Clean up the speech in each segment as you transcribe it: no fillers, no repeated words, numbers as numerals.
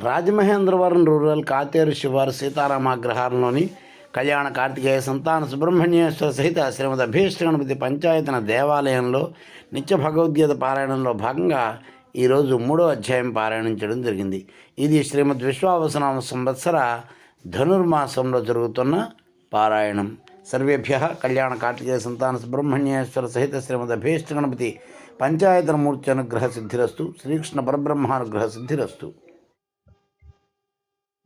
Rajamahendravaram rural Katheru శివారు సీతారామాగ్రహారంలోని కళ్యాణ కార్తికేయ సంతాన సుబ్రహ్మణ్యేశ్వర సహిత శ్రీమద్ అభీష్ట గణపతి పంచాయతన దేవాలయంలో నిత్య భగవద్గీత పారాయణంలో భాగంగా ఈరోజు 3వ అధ్యాయం పారాయణం చేయడం జరిగింది. ఇది శ్రీమద్ విశ్వావసనామ సంవత్సర ధనుర్మాసంలో జరుగుతున్న పారాయణం. సర్వేభ్య కళ్యాణ కార్తికేయ సంతాన సుబ్రహ్మణ్యేశ్వర సహిత శ్రీమద్ అభీష్ట గణపతి పంచాయతన మూర్తి అనుగ్రహ సిద్ధిరస్తు. శ్రీకృష్ణ పరబ్రహ్మానుగ్రహ సిద్ధిరస్తు.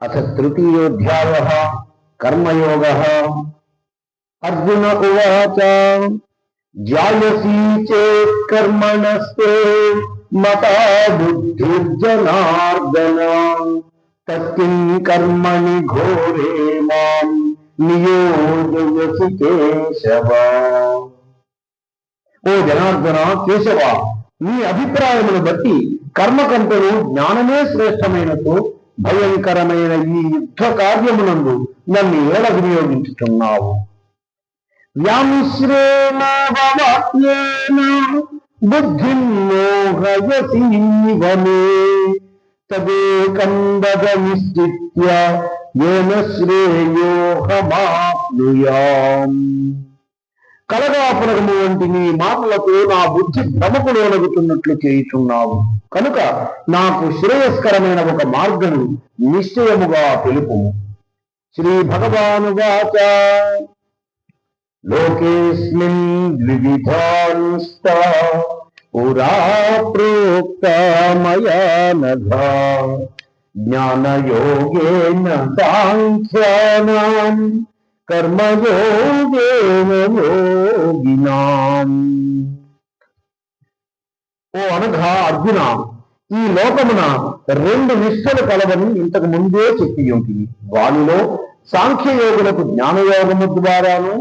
అథ తృతీయోధ్యాయః కర్మయోగః. అర్జున ఉవాచ జాయసి చేత్ కర్మణస్తే మతా బుద్ధిర్జనార్దన తస్మిన్ కర్మణి ఘోరే మాం నియోజయసి కేశవ. ఓ జనార్దన, కేశవ, నీ అభిప్రాయమును బట్టి కర్మ కంటేను జ్ఞానమే శ్రేష్టమైనతో భయంకరమైన ఈ యుద్ధ కార్యమునందు నన్ను ఏల వినియోగించుతున్నావు. వ్యామిశ్రేణ వాక్యేన బుద్ధిం మోహయసీవ మే తదేకం వద నిశ్చిత్య ఏన శ్రేయోహమాప్నుయాం. కలగాపురగము వంటి నీ మాటలకు నా బుద్ధి భ్రమకు లోనగుతున్నట్లు చేయుచున్నావు కనుక నాకు శ్రేయస్కరమైన ఒక మార్గము నిశ్చయముగా తెలుపు. శ్రీ భగవానువాచ లోకేస్మిన్ ద్వివిధాన్స్తా పురా ప్రోక్తా మయా నఘా జ్ఞానయోగేన సాంఖ్యానాం కర్మయోగేన యోగినాం. ఓ అనగా అర్జున, ఈ లోకమున 2 నిష్ఠలు కలవని ఇంతకు ముందే చెప్పి ఉంటుంది. వానిలో సాంఖ్యయోగులకు జ్ఞానయోగము ద్వారాను,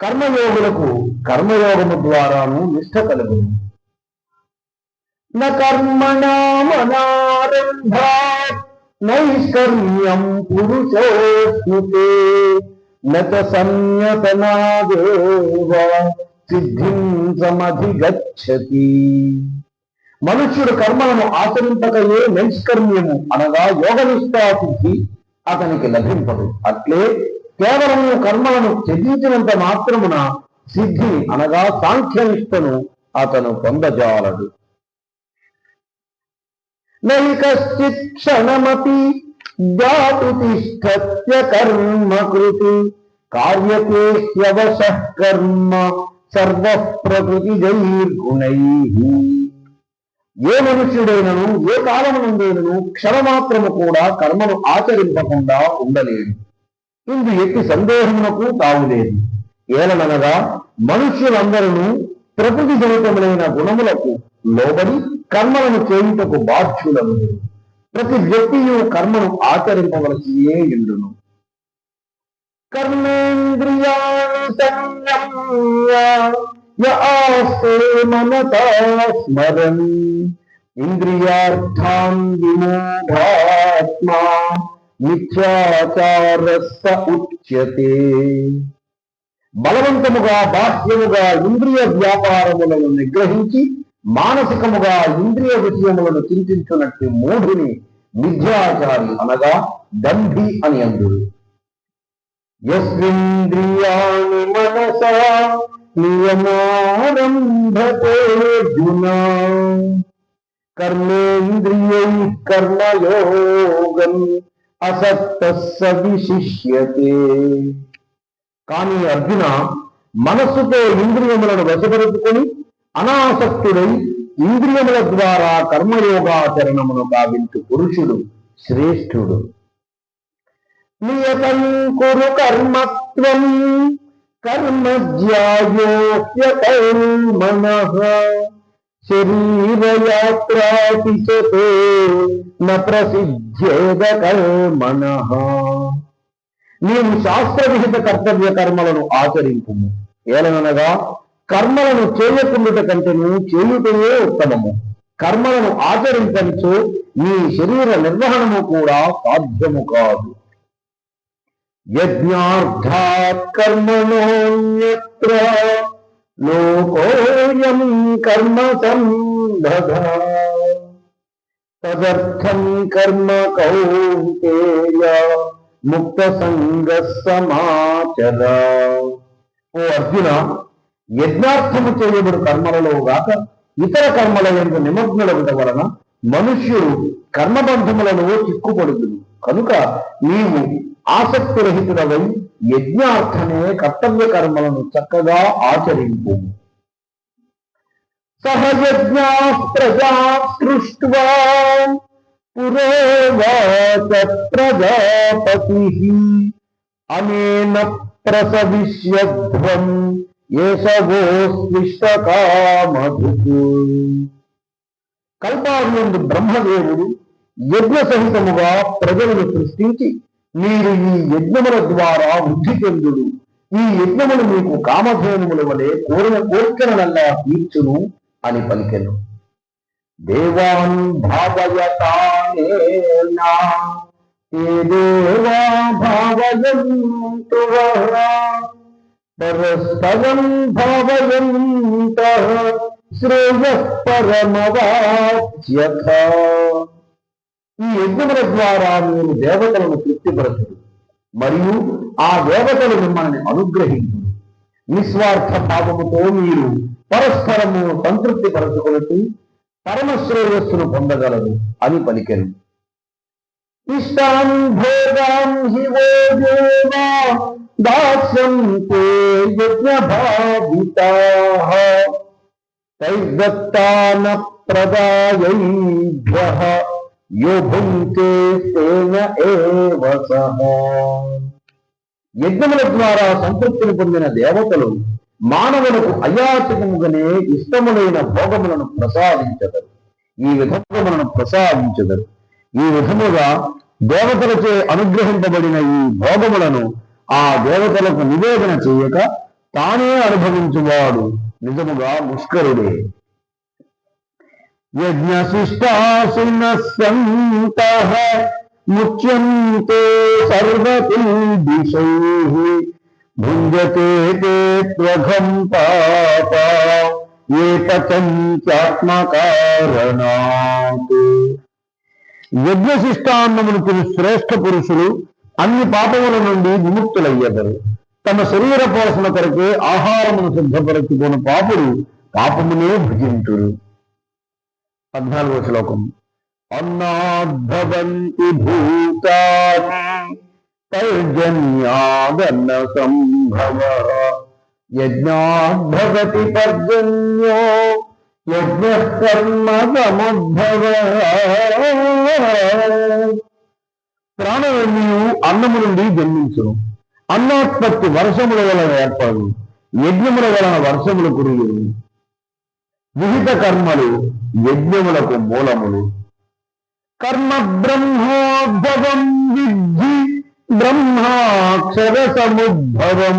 కర్మయోగులకు కర్మయోగము ద్వారాను నిష్ఠ కలుగును. న కర్మణామనారంభాత్ నైష్కర్మ్యం పురుషోస్నుతే నచ సంయతనాదేవ సిద్ధిం సమధిగచ్చతి. మనుష్యుడు కర్మలను ఆచరింపకయే నైష్కర్మ్యము అనగా యోగనిష్టా సిద్ధి అతనికి లభింపదు. అట్లే కేవలము కర్మలను త్యజించినంత మాత్రమున సిద్ధిని అనగా సాంఖ్యనిష్టను అతను పొందజాలడు. నైకశ్చిత్ క్షణమపి జాతు తిష్టత్య కర్మ కృతి కార్యతే హ్యవశః కర్మ సర్వ ప్రకృతి జైర్గుణైః. ఏ మనుష్యుడైనను ఏ కాలమునందైనను క్షణమాత్రము కూడా కర్మను ఆచరింపకుండా ఉండలేడు. ఇందు ఎట్టి సందేహమునకు తావులేదు. ఏలనగా మనుష్యులందరూ ప్రకృతి జనితములైన గుణములకు లోబడి కర్మలను చేయుటకు బాధ్యులను. ప్రతి వ్యక్తియు కర్మను ఆచరింపవలసియే ఎండును. కర్మేంద్రియాణి సంయమ్య య ఆస్తే మనసా స్మరన్ ఇంద్రియార్థాన్ విమూఢాత్మా మిథ్యాచారస్స ఉచ్యతే. బలవంతముగా బాహ్యముగా ఇంద్రియ వ్యాపారములను నిగ్రహించి మానసికముగా ఇంద్రియ విషయములను చింతించున్నట్టు మూఢుని మిథ్యాచారి అనగా దంభి అని అందుడు. యస్మింద్రియాణి మనసా నియమారంభతే అర్జున కర్మేంద్రియైః కర్మయోగం అసక్తః స విశిష్యతే. కానీ అర్జున, మనస్సుతో ఇంద్రియములను వశపరుచుకొని అనాసక్తుడై ఇంద్రియముల ద్వారా కర్మయోగాచరణమును గావించు పురుషుడు శ్రేష్ఠుడు. నియతం కురు కర్మత్వం కర్మజ్యాయో హ్యకర్మణః శరీరయాత్రాతిశతే న ప్రసిద్ధ్యేద కర్మణః. నీవు శాస్త్ర విహిత కర్తవ్య కర్మలను ఆచరింపుము. ఏలనగా కర్మలను చేయకుండుట కంటేను చేయుటయే ఉత్తమము. కర్మలను ఆచరించనిచో నీ శరీర నిర్వహణము కూడా సాధ్యము కాదు. యజ్ఞార్థాత్ కర్మణోన్యత్ర లోకోయం కర్మ సందధ తదర్థం కర్మ కౌంతేయ ముక్త సంగ సమాచర. ఓ అర్జున, యజ్ఞార్థము చేయబడు కర్మలలో గాక ఇతర కర్మల యందు నిమగ్నులగుట వలన మనుష్యుడు కర్మబంధములలో చిక్కుపడుతుంది. కనుక నీవు ఆసక్తి రహితుడవై యజ్ఞార్థమే కర్తవ్య కర్మలను చక్కగా ఆచరింపు. సహయజ్ఞా ప్రజా సృష్ట్వా పురోవాచ ప్రజాపతి అనేన ప్రసవిష్యధ్వం ఏషగోస్విష్టకామధుకు. కల్పార్యందు బ్రహ్మదేవుడు యజ్ఞ సహితముగా ప్రజలను సృష్టించి, మీరు ఈ యజ్ఞముల ద్వారా వృద్ధి చెందుడు, ఈ యజ్ఞములు మీకు కామధేనుముల వలె కోరిన కోరికలనల్లా తీర్చును అని పలికెను. దేవాన్ భావయతానేనా ते देवा भावयन्तु वः परस्परं भावयन्तः శ్రేయః పరమవాప్స్యథ. ఈ యజ్ఞముల ద్వారా మీరు దేవతలను తృప్తిపరచుడు, మరియు ఆ దేవతలు మిమ్మల్ని అనుగ్రహించుడు. నిస్వార్థ భావముతో మీరు పరస్పరము సంతృప్తి పరచుకొనుటూ పరమశ్రేయస్సును పొందగలరు అని పలికెను. ఇష్టాన్ భోగాన్ హి వో దేవా దాస్యంతే యజ్ఞభావితాః తైర్దత్తాన ప్రదాయైభ్యః యో భుంక్తే తేన ఏవ సః. యజ్ఞముల ద్వారా సంతృప్తిని పొందిన దేవతలు మానవులకు అయాచకముగానే ఇష్టములైన భోగములను ప్రసాదించదరు. ఈ విధముగా దేవతలచే అనుగ్రహింపబడిన ఈ భోగములను ఆ దేవతలకు నివేదన చేయక తానే అనుభవించువాడు నిజముగా ముష్కరుడే. యజ్ఞశిష్టాశిన సంతః ముచ్యంతే సర్వకిల్బిషైః భుంజతే తే త్వఘం పాప ఏ పచంత్యాత్మకారణాత్. యజ్ఞశిష్టాన్నమును తిని శ్రేష్ఠ పురుషులు అన్ని పాపముల నుండి విముక్తులయ్యెదరు. తమ శరీర పోషణ కొరకే ఆహారమును సిద్ధపరచుకుని పాపుడు పాపమునే భుజింతుడు. 14వ శ్లోకం. అన్నాద్భవంతి భూతాని పర్జన్యాదన్న సంభవ యజ్ఞాద్భవతి పర్జన్యో యజ్ఞ కర్మ సముద్భవ. ప్రాణులన్నీయు అన్నము నుండి జన్మించును. అన్నోత్పత్తి వర్షముల వలన ఏర్పడు, యజ్ఞముల వలన వర్షములు కురియును. విహిత కర్మలు యజ్ఞములకు మూలములు. కర్మ బ్రహ్మోద్భవం విద్ధి బ్రహ్మాక్షర సముద్భవం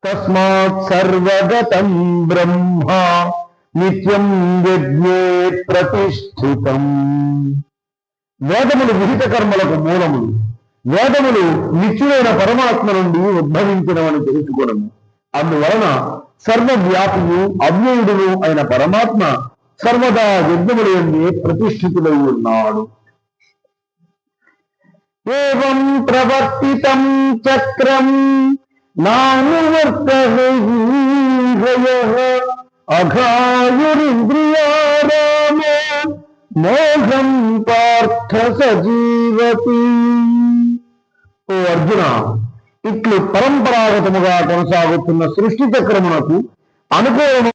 తస్మాత్ సర్వగతం బ్రహ్మ నిత్యం యజ్ఞే ప్రతిష్ఠితం. వేదములు విహిత కర్మలకు మూలములు. వేదములు నిత్యుడైన పరమాత్మ నుండి ఉద్భవించినవని తెలుసుకొనము. అందువలన సర్వవ్యాపియు అవ్యయుడును అయిన పరమాత్మ సర్వదా యజ్ఞముల యందే ప్రతిష్ఠితుడై ఉన్నాడు. ఏవం ప్రవర్తితం చక్రం నానువర్తయః అఘాయురింద్రియారామో మోఘం పార్థ సజీవతి. ఓ అర్జున, ఇట్లు పరంపరాగతముగా కొనసాగుతున్న సృష్టి చక్రమునకు అనుకూలము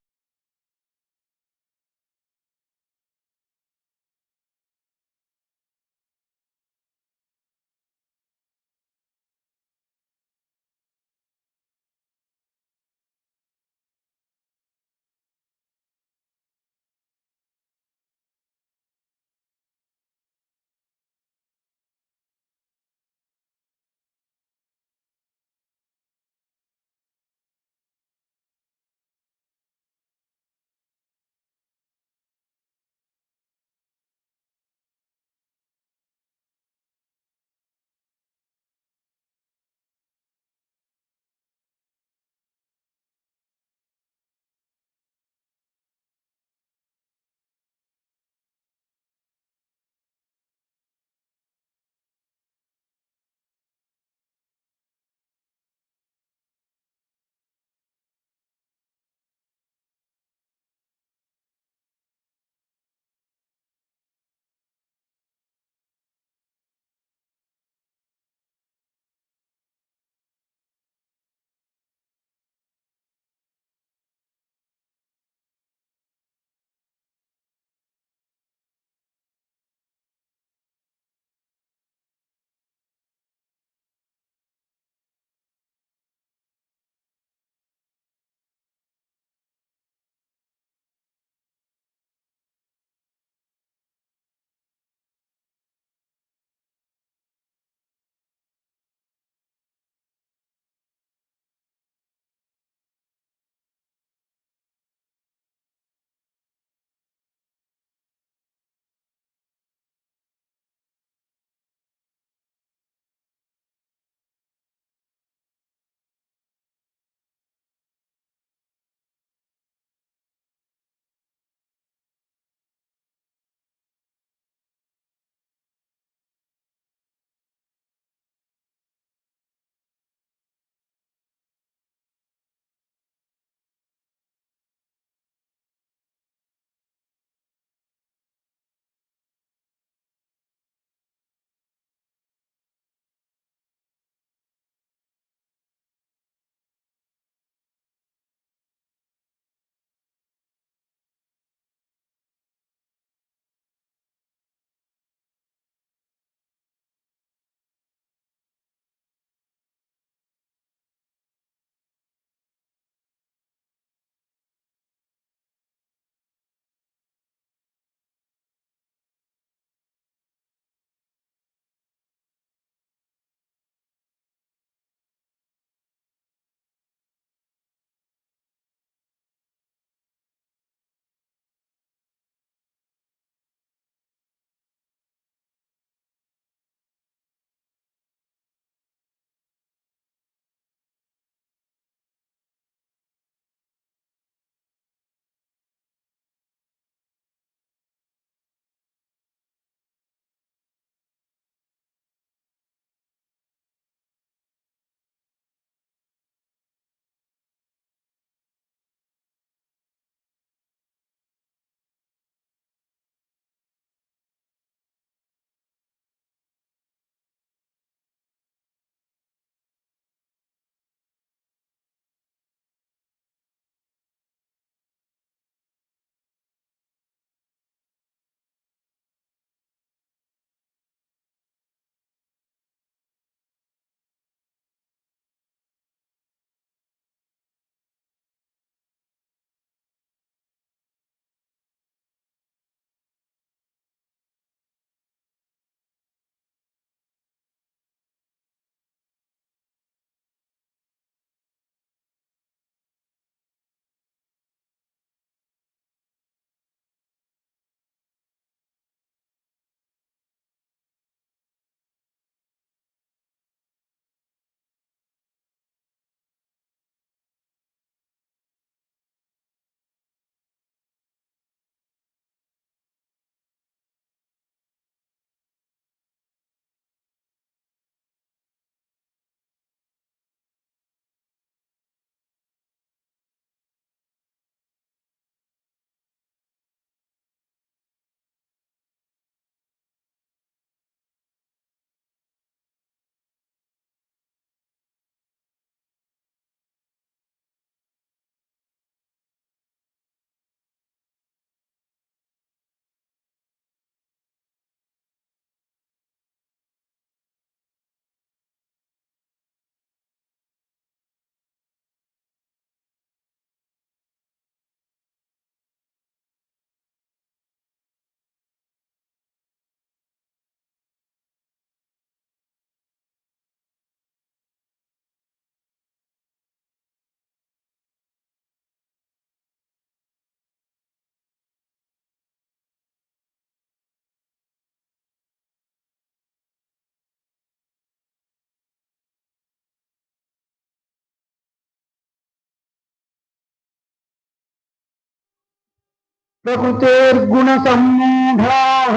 ప్రకృతేర్గుణ సమ్మూఢాః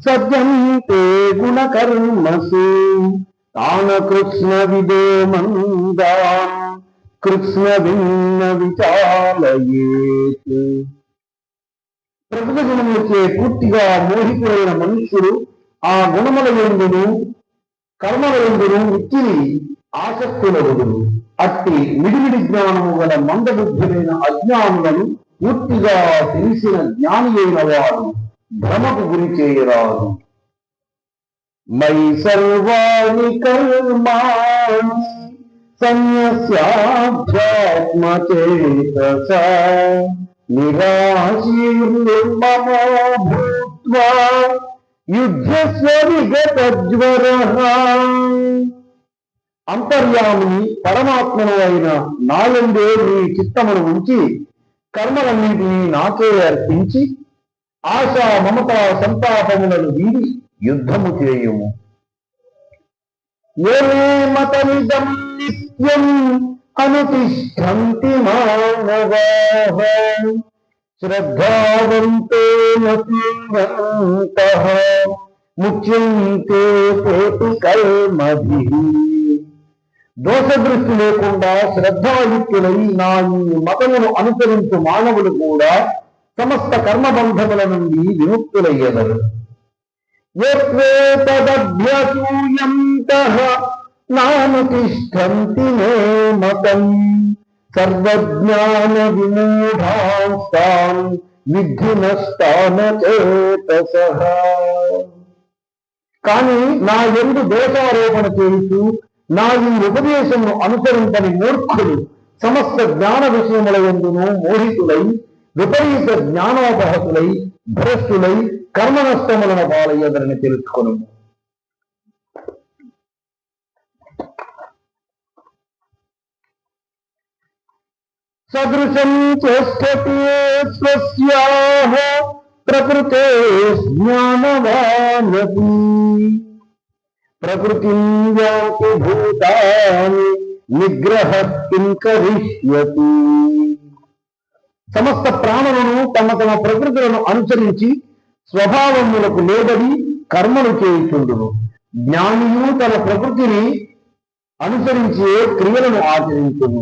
సజ్జంతే గుణకర్మసు తాన కృష్ణ విదో మందాన్ కృష్ణ భిన్న విచాలయేత్. ప్రకృతి గుణములచే పూర్తిగా మోహితులైన మనుష్యుడు ఆ గుణముల యందును కర్మల యందును మిక్కిలి ఆసక్తులగుదురు. అట్టి మిడిమిడి జ్ఞానము గల మందబుద్ధులైన అజ్ఞానులను పూర్తిగా తెలిసిన జ్ఞాని అయిన వాడు భ్రమకు గురి చేయరాదు. మై సర్వాణి కర్మాణి సన్యస్యాధ్యాత్మచేతసా నిరాశీర్మమో భూత్వా యుద్ధస్వ విగతజ్వరః. అంతర్యామిని పరమాత్మను అయిన నాయందే నీ చిత్తమును ఉంచి కర్మలన్నింటినీ నాకే అర్పించి ఆశా మమత సంతాపములను వీడి యుద్ధము చేయుము. ఏమే మతమిదం నిత్యం అనుతిష్ఠంతి మానవాః శ్రద్ధావంతో నతీవంతః ముచ్యంతే తేపి కర్మభిః. దోషదృష్టి లేకుండా శ్రద్ధాయుక్తులై నా ఈ మతమును అనుసరించు మానవులు కూడా సమస్త కర్మబంధముల నుండి విముక్తులయ్యెదరు. యత్వేతదభ్యసూయంతః నానుతిష్ఠంతి మే మతం సర్వజ్ఞాన విమూఢాస్తాన్ విద్ధి నష్టాన చేతసః. కానీ నా యందు దోషారోపణ చేయుచు నా ఈ ఉపదేశమును అనుసరించని మూర్ఖులు సమస్త జ్ఞాన విషయముల యందును మోహితులై విపరీత జ్ఞానోపహతులై భ్రష్టులై కర్మ నష్టములను పాలయ్యదరని తెలుసుకొను. సదృశం చేష్టతే స్వస్యాః ప్రకృతే జ్ఞానవానపి ప్రకృతిం యాతి భూతాని నిగ్రహ కిం కరిష్యతి. సమస్త ప్రాణులను తమ తమ ప్రకృతులను అనుసరించి స్వభావములకు లోబడి కర్మలు చేయుచుండును. జ్ఞానియు తన ప్రకృతిని అనుసరించే క్రియలను ఆచరించును.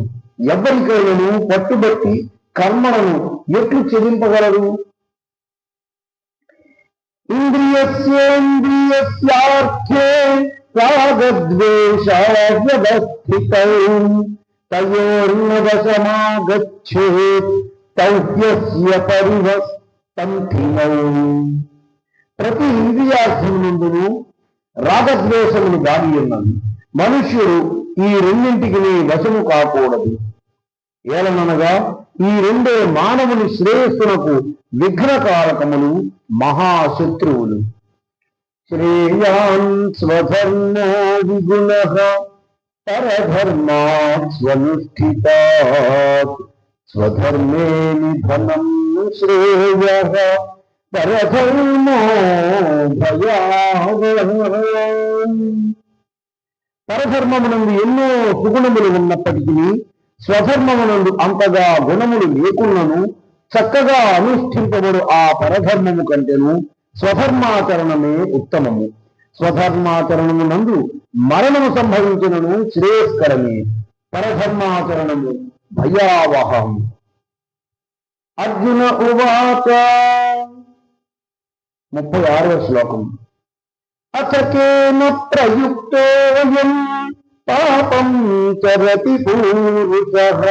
ఎవ్వరికైనను పట్టుబట్టి కర్మలను ఎట్లు చెల్లింపగలరు? ఇంద్రియస్యేంద్రియస్యార్థే రాగద్వేషావ్యవస్థితౌ తయోర్నవశమాగచ్ఛేత్ తౌహ్యస్య పరివస్తంతినౌ. ప్రతి ఇంద్రియార్థమునందును రాగద్వేషములు దాగి ఉన్నది. మనుష్యుడు ఈ రెండింటికి వశము కాకూడదు. ఏలననగా ఈ రెండే మానవుని శ్రేయస్సునకు విఘ్నకారకములు, మహాశత్రువులు. శ్రేయాన్ స్వధర్మో విగుణః పరధర్మాత్ స్వనుష్ఠితాత్ స్వధర్మే నిధనం శ్రేయః పరధర్మో భయావహః. పరధర్మమునందు ఎన్నో సుగుణములు ఉన్నప్పటికీ స్వధర్మమునందు అంతగా గుణములు లేకున్నను చక్కగా అనుష్ఠింపబడు ఆ పరధర్మము కంటేను స్వధర్మాచరణమే ఉత్తమము. స్వధర్మాచరణము నందు మరణము సంభవించినను శ్రేయస్కరమే. పరధర్మాచరణము భయావహం. అర్జున ఉవాచ 36వ శ్లోకం. అథకేన ప్రయుక్తోయం పాపం చరతి పూరుషః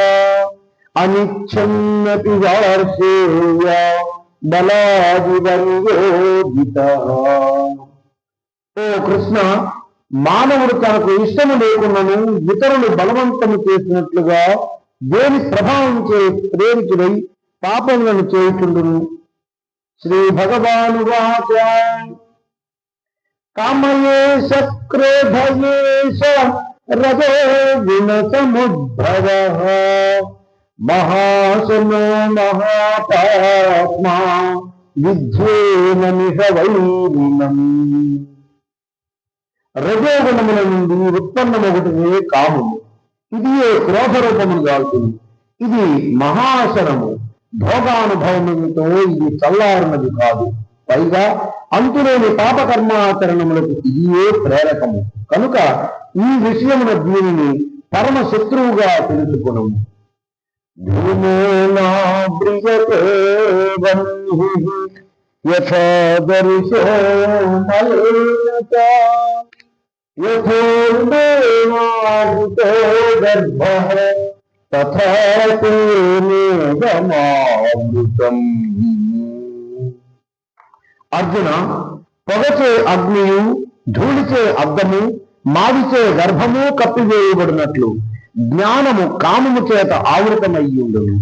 అనిచ్ఛన్నపి వార్షేయ బలాదివర్యోజితః. ఓ కృష్ణ, మానవుడు తనకు ఇష్టము లేకున్నను ఇతరులు బలవంతము చేసినట్లుగా దేని ప్రభావం చే ప్రేరితుడై పాపములను చేయుచుండును. శ్రీ భగవానువాచ. కామయేష క్రోధయేష రజో గుణ సముద్భవః మహాశనో మహాపాప్మా విద్యేనమిహ వైరిణం. రజోగుణముల నుండి ఉత్పన్నమొకటినే కామము. ఇది క్రోధ రూపమును దాల్చును. ఇది మహాశనము. భోగానుభవముతో ఇది చల్లారినది కాదు. పైగా అంతులేని పాపకర్మాచరణములకు ఇదియే ప్రేరకము. కనుక ఈ విషయమున దీనిని పరమ శత్రువుగా తెలుసుకునము. ధూమేనా బ్రియతే వన్నిః యథా దర్శో మలేనత యథోర్దేవావృతో గర్భః తథా తేనేదమావృతం. అర్జున, పొగచే అగ్నియు, ధూళిచే అద్దము, మావిచే గర్భము కప్పివేయబడినట్లు జ్ఞానము కామము చేత ఆవృతమయ్యుండును.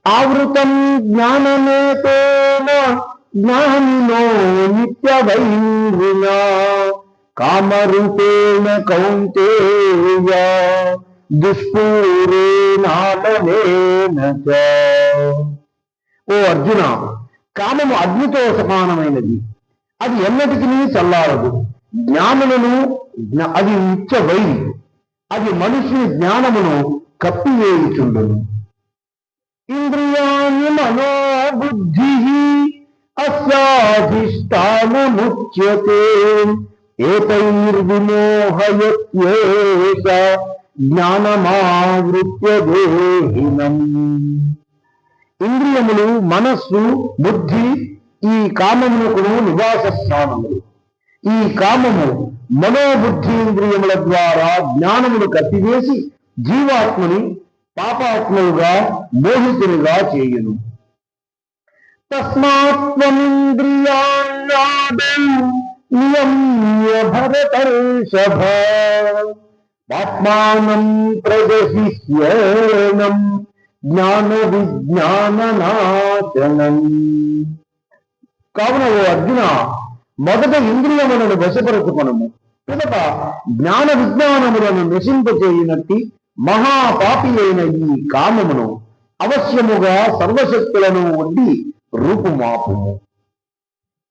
ఆవృతం జ్ఞానమేతేన జ్ఞానినో నిత్యవైరిణా కామరూపేణ కౌంతేయ దుష్పూరేణాటనేన చ. ఓ అర్జున, కామము అగ్నితో సమానమైనది. అది ఎన్నటికీ చల్లారదు. జ్ఞానులను అది నిత్య వైరి. అది మనుషుని జ్ఞానమును కప్పివేయుచుండును. ఇంద్రియాణి మనోబుద్ధి అస్యాధిష్టానముచ్యతే ఏతైర్విమోహయత్యేష జ్ఞానమావృత్య దేహినం. ఇంద్రియములు, మనస్సు, బుద్ధి ఈ కామమునకును నివాస స్థానములు. ఈ కామము మనోబుద్ధీంద్రియముల ద్వారా జ్ఞానమును కప్పివేసి జీవాత్మని పాపాత్మలుగా మోహితునిగా చేయును. తస్మాత్మనింద్రియాణాదౌ నియమ్య భరతర్షభ ఆత్మానం ప్రజహిష్యేనం జ్ఞాన విజ్ఞాననాశనం. కావున ఓ అర్జున, మొదట ఇంద్రియములను వశపరచుకొనము. పిదప జ్ఞాన విజ్ఞానములను నశింపచేయునట్టి మహాపాపి అయిన ఈ కామమును అవశ్యముగా సర్వశక్తులను ఒడ్డి రూపుమాపుము.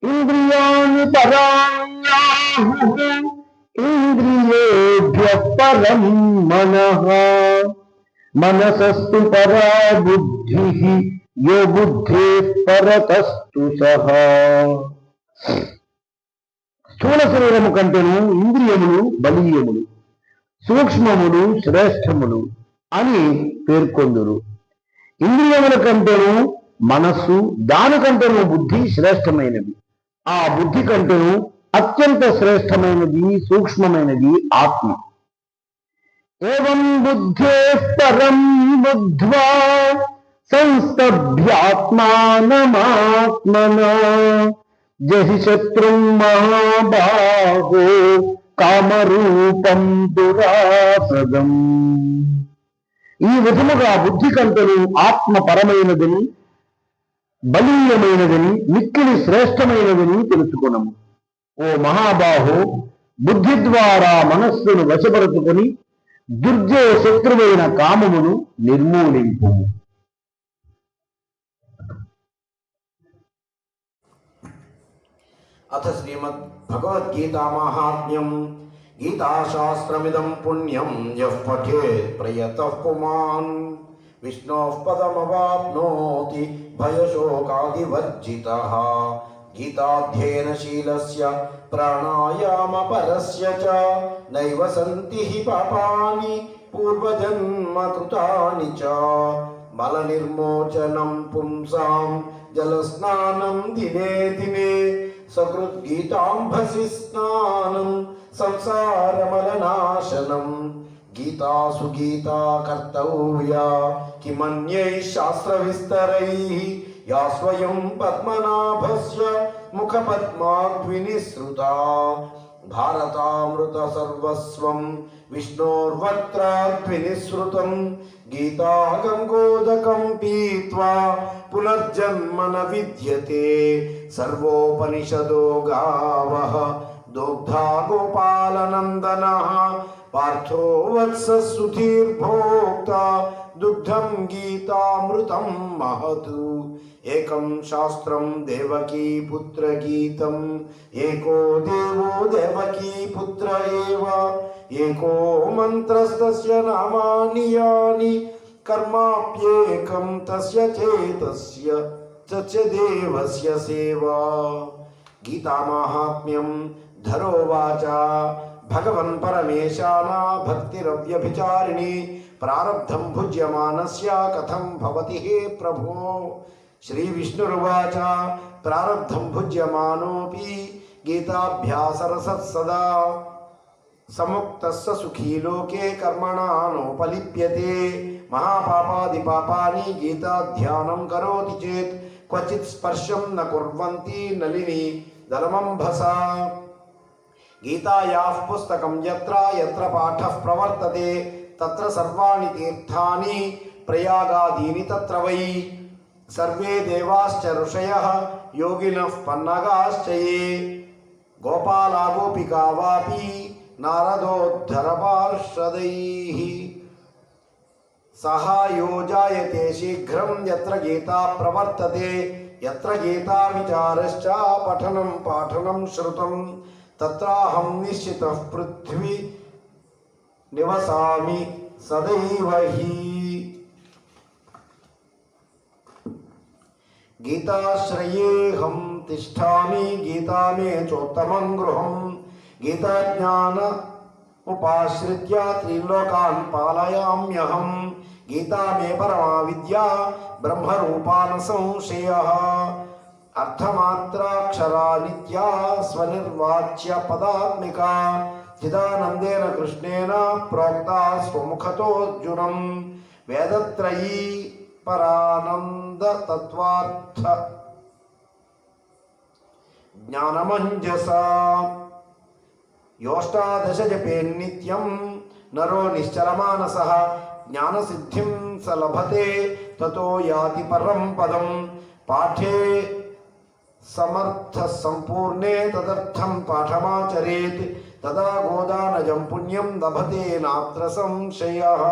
ఇంద్రియాణి పరాణ్యాహుః ఇంద్రియేభ్యః పరం మనః మనసస్తు పరా బుద్ధిః యో బుద్ధేః పరతస్తు సః. స్థూల శరీరము కంటేను ఇంద్రియములు బలీయములు, సూక్ష్మములు శ్రేష్టములు అని పేర్కొందురు. ఇంద్రియముల కంటేను మనస్సు, దానికంటేను బుద్ధి శ్రేష్టమైనది. ఆ బుద్ధి కంటేను అత్యంత శ్రేష్టమైనది, సూక్ష్మమైనది ఆత్మ. ఏవం బుద్ధేః పరం బుద్ధ్వా సంస్తభ్యాత్మానమాత్మనా జహి శత్రుం మహాబాహో కామరూపం దురాసదం. ఈ విధముగా బుద్ధి కంటేను ఆత్మ పరమైనదని, బలీయమైనదని, మిక్కిలి శ్రేష్టమైనదని తెలుసుకున్నాము. ఓ మహాబాహో, బుద్ధి ద్వారా మనస్సును వశపరుచుకొని దుర్జయ శత్రువైన కామమును నిర్మూలింపు. అథ శ్రీమద్ భగవద్గీతా మహాత్మ్యం. గీతాశాస్త్రమిదం పుణ్యం యః పఠేత్ ప్రయతః పుమాన్ విష్ణోః పదమవాప్నోతి భయశోకాదివర్జితః. గీతాధ్యయనశీలస్య ప్రాణాయామపరస్య చ నైవ సంతి హి పాపాని పూర్వజన్మకృతాని చ. మలనిర్మోచనం పుంసాం జలస్నానం దినే దినే సకృద్గీతాంభసి స్నానం సంసారమలనాశనం. గీతాసు గీతా కర్తవ్యా కిమన్యైః శాస్త్రవిస్తరైః యా స్వయం పద్మనాభస్య ముఖపద్మాద్వినిసృతా. భారతామృత సర్వస్వం విష్ణోర్వక్త్రాద్వినిసృతం. గీతా గంగోదకం పీత్వా పునర్జన్మ న విద్యతే. సర్వోపనిషదో గావః దోగ్ధా గోపాలనందనః. పార్థో వత్స సుధీర్భోక్తా దుగ్ధం గీతామృతం మహత్. ఏకం శాస్త్రం దేవకీ పుత్ర గీతం. ఏకో దేవో దేవకీ పుత్ర ఏవ. ఏకో మంత్రస్తస్య నామాని యాని कर्माप्येकं तस्य चेतस्य तस्य देवस्य सेवा। गीतामाहात्म्यं धरोवाच भगवन् परमेशाना भक्तिरव्यभिचारिणी प्रारब्धं भुज्यमानस्य कथं भवति हे प्रभो। श्रीविष्णुरुवाच प्रारब्धं भुज्यमानोऽपि गीताभ्यासरसः सदा समुक्तस्य सुखी लोके कर्मणा नोपलिप्यते। महापापादिपापानि गीताध्यानं करोति चेत् क्वचित् स्पर्शं न कुर्वन्ति नलिनी दलमम्भसा। गीतायाः पुस्तकं यत्र यत्र पाठः प्रवर्तते तत्र सर्वाणि तीर्थानि प्रयागादीनि तत्र वै। सर्वे देवाश्च ऋषयः योगिनः पन्नगाश्च ये गोपाला गोपिका वापि नारदोद्धरपार्षदैः। सहायो जायते शीघ्रं यत्र गीता प्रवर्तते यत्र गीता विचारश्च पठनं पाठनं श्रुतं तत्राहं निश्चितः पृथ्वी निवसामि सदैव हि। गीताश्रयेऽहं तिष्ठामि गीता मे चोत्तमं गृहं। गीताज्ञान उपाश्रित्य त्रिलोकान् पालयाम्यहं। गीता मे परमा विद्या ब्रह्मरूपा न संशयः। अर्थमात्राक्षरा नित्या स्वनिर्वाच्य पदात्मिका चिदानन्देन कृष्णेन प्रोक्ता स्वमुखतोऽर्जुनं। वेदत्रयी परानन्द तत्त्वार्थ ज्ञानमञ्जसा। योष्टादश जपेन्नित्यं नरो निश्चलमानसः ज्ञानसिद्धिं स लभते ततो याति परं पदं। पाठे समर्थः सम्पूर्णे तदर्थं पाठमाचरेत् तदा गोदानजं पुण्यं लभते नात्र संशयः।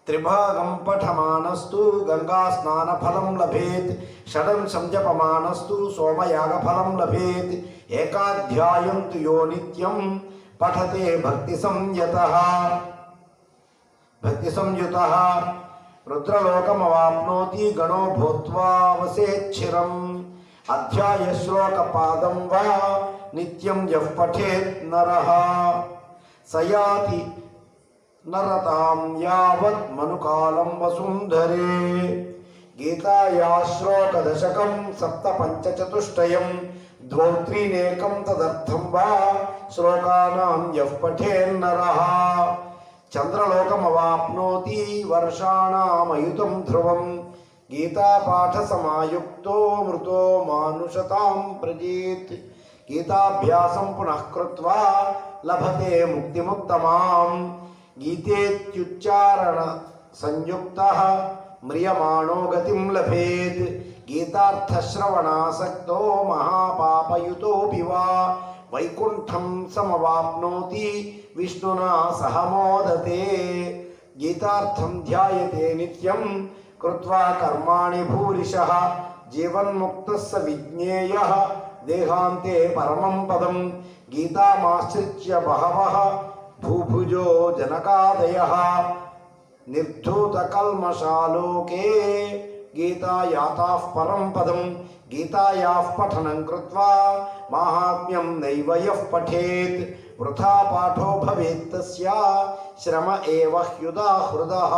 त्रिभागं पठमानस्तु गंगास्नानफलं लभेत्। षडंशं जपमानस्तु सोमयागफलं लभेत्। एकाध्यायं तु यो नित्यं पठते भक्तिसंयुतः रुद्रलोकमवाप्नोति गणो भूत्वा वसेच्छिरम्। अध्यायश्लोकपादं वा नित्यं यः पठेत् नरः स याति नरतां यावत् मनुकालं वसुन्धरे। गीताया श्लोकदशकं सप्तपञ्चचतुष्टयं द्वौ त्रीनेकं तदर्थं वा श्लोकानां यः पठेन्नरः चन्द्रलोकमवाप्नोति वर्षाणामयुतं ध्रुवम्। गीतापाठसमायुक्तो मृतो मानुषतां प्रजेत्। गीताभ्यासं पुनः कृत्वा लभते मुक्तिमुत्तमाम्। गीतेत्युच्चारण संयुक्तः म्रियमाणो गतिं लभेत्। गीतार्थश्रवणासक्तो महापापयुतोऽपि वा वैकुण्ठं समवाप्नोति विष्णुना सह मोदते। गीतार्थं ध्यायते नित्यं कृत्वा कर्माणि भूरिशः जीवन्मुक्तः स विज्ञेयः देहान्ते परमं पदम्। गीतामाश्रित्य बहवः भूभुजो जनकादयः निर्धूतकल्मषालोके गीतायाताः परं पदं। गीतायाः पठनं कृत्वा माहात्म्यं नैव यः पठेत् वृथा पाठो भवेत् तस्य श्रम एव ह्युदाहृदः।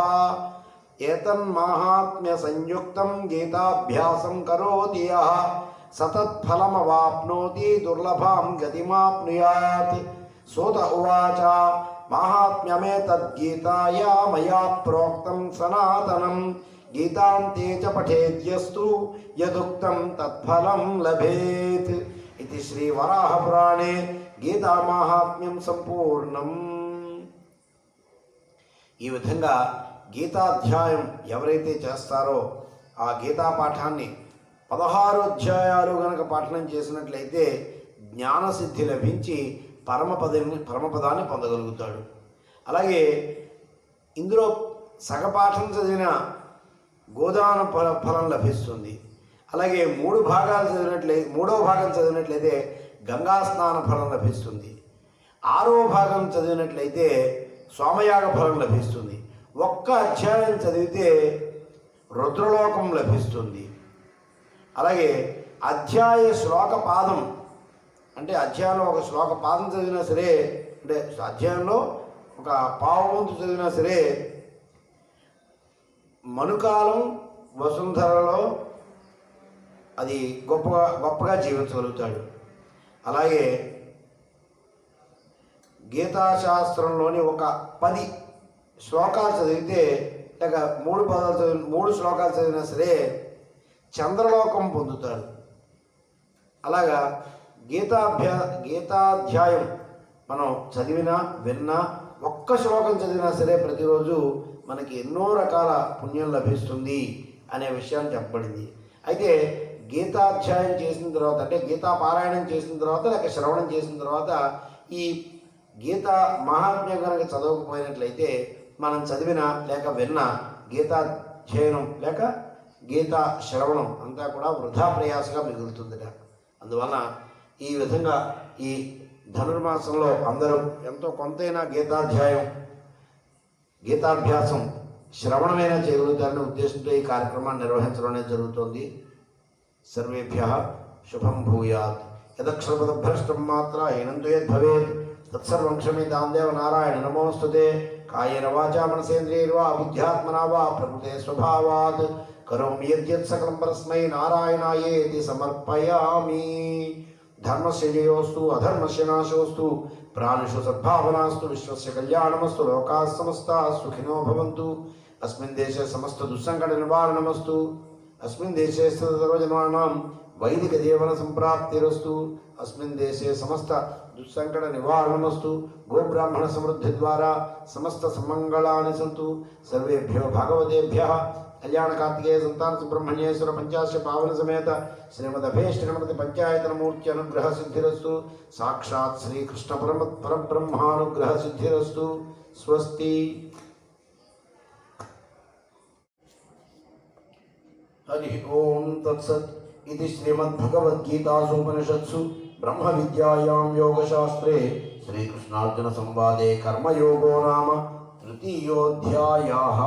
एतन्माहात्म्यसंयुक्तं गीताभ्यासं करोति यः सतत्फलमवाप्नोति दुर्लभां गतिमाप्नुयात्। सूत उवाच माहात्म्यमेतद्गीताया मया प्रोक्तं सनातनं। गीतान्ते च पठेद्यस्तु यदुक्तं तत्फलं लभेत्। इति श्रीवराहपुराणे గీతామాహాత్మ్యం సంపూర్ణం. ఈ విధంగా గీతాధ్యాయం ఎవరైతే చేస్తారో ఆ గీతా పాఠాన్ని 16 అధ్యాయాలు గనక పాఠనం చేసినట్లయితే జ్ఞానసిద్ధి లభించి పరమపదాన్ని పొందగలుగుతాడు. అలాగే ఇందులో సగపాఠం చదివిన గోదాన ఫలం లభిస్తుంది. అలాగే మూడో భాగం చదివినట్లయితే గంగా స్నాన ఫలం లభిస్తుంది. 6వ భాగం చదివినట్లయితే సోమయాగ ఫలం లభిస్తుంది. ఒక్క అధ్యాయం చదివితే రుద్రలోకం లభిస్తుంది. అలాగే అధ్యాయ శ్లోక పాదం అంటే అధ్యాయంలో ఒక శ్లోక పాదం చదివినా సరే, అంటే అధ్యాయంలో ఒక పావు వంతు చదివినా సరే మనుకాలం వసుంధరలో అది గొప్పగా జీవించగలుగుతాడు. అలాగే గీతాశాస్త్రంలోని ఒక 10 శ్లోకాలు చదివితే, లేక 3 శ్లోకాలు చదివినా సరే చంద్రలోకం పొందుతాడు. అలాగా గీతాధ్యాయం మనం చదివినా విన్నా, ఒక్క శ్లోకం చదివినా సరే ప్రతిరోజు మనకి ఎన్నో రకాల పుణ్యం లభిస్తుంది అనే విషయాన్ని చెప్పబడింది. అయితే గీతాధ్యాయం చేసిన తర్వాత, అంటే గీతా పారాయణం చేసిన తర్వాత లేక శ్రవణం చేసిన తర్వాత ఈ గీత మహాత్మ్యం కనుక చదవకపోయినట్లయితే మనం చదివిన లేక విన్న గీతాధ్యయనం లేక గీతా శ్రవణం అంతా కూడా వృధా ప్రయాసగా మిగులుతుందట. అందువలన ఈ విధంగా ఈ ధనుర్మాసంలో అందరూ ఎంతో కొంతైనా గీతాభ్యాసం శ్రవణమైనా చేయగలుగుతారనే ఉద్దేశంతో ఈ కార్యక్రమాన్ని నిర్వహించడం అనేది జరుగుతోంది. సర్వేభ్యః శుభం భూయాత్. యదక్షరపదభ్రష్టం మాత్ర హీనంతు యద్భవేత్ తత్సర్వం క్షమ్యతాం దేవ నారాయణ నమోస్తుతే. కాయేన వాచా మనసేంద్రియైర్వా బుద్ధ్యాత్మనా వా ప్రకృతే స్వభావాత్ కరోమి యద్యత్ సకలం పరస్మై నారాయణాయేతి సమర్పయామి. ధర్మస్య జయోస్తు అధర్మస్య నాశోస్తు ప్రాణిషు సద్భావనాస్తు విశ్వస్య కళ్యాణమస్తు లోకాః సమస్తాః సుఖినో భవంతు. అస్మిన్ దేశే సమస్త దుస్సంకట నివారణమస్తు. అస్మిన్ దేశే సర్వజనానాం వైదిక జీవన సంప్రాప్తిరస్తు. అస్మిన్ దేశే సమస్త దుస్సంకట నివారణమస్తు. గోబ్రాహ్మణ సమృద్ధి ద్వారా సమస్త సమంగళాని సంతు. సర్వేభ్యో భాగవతేభ్యః కళ్యాణ కార్తికేయ సంతాన సుబ్రహ్మణ్యేశ్వర పంచాశ పావన సమేత శ్రీమదభీష్టగణపతి పంచాయతన మూర్తి అనుగ్రహ సిద్ధిరస్తు. సాక్షాత్ శ్రీకృష్ణ పరబ్రహ్మానుగ్రహ సిద్ధిరస్తు. స్వస్తి. హరి ఓం తత్సత్. ఇది శ్రీమద్భగవద్గీతాసూపనిషత్సు బ్రహ్మ విద్యాయాం యోగశాస్త్రే శ్రీకృష్ణార్జున సంవాదే కర్మయోగో నామ 3యోऽధ్యాయः.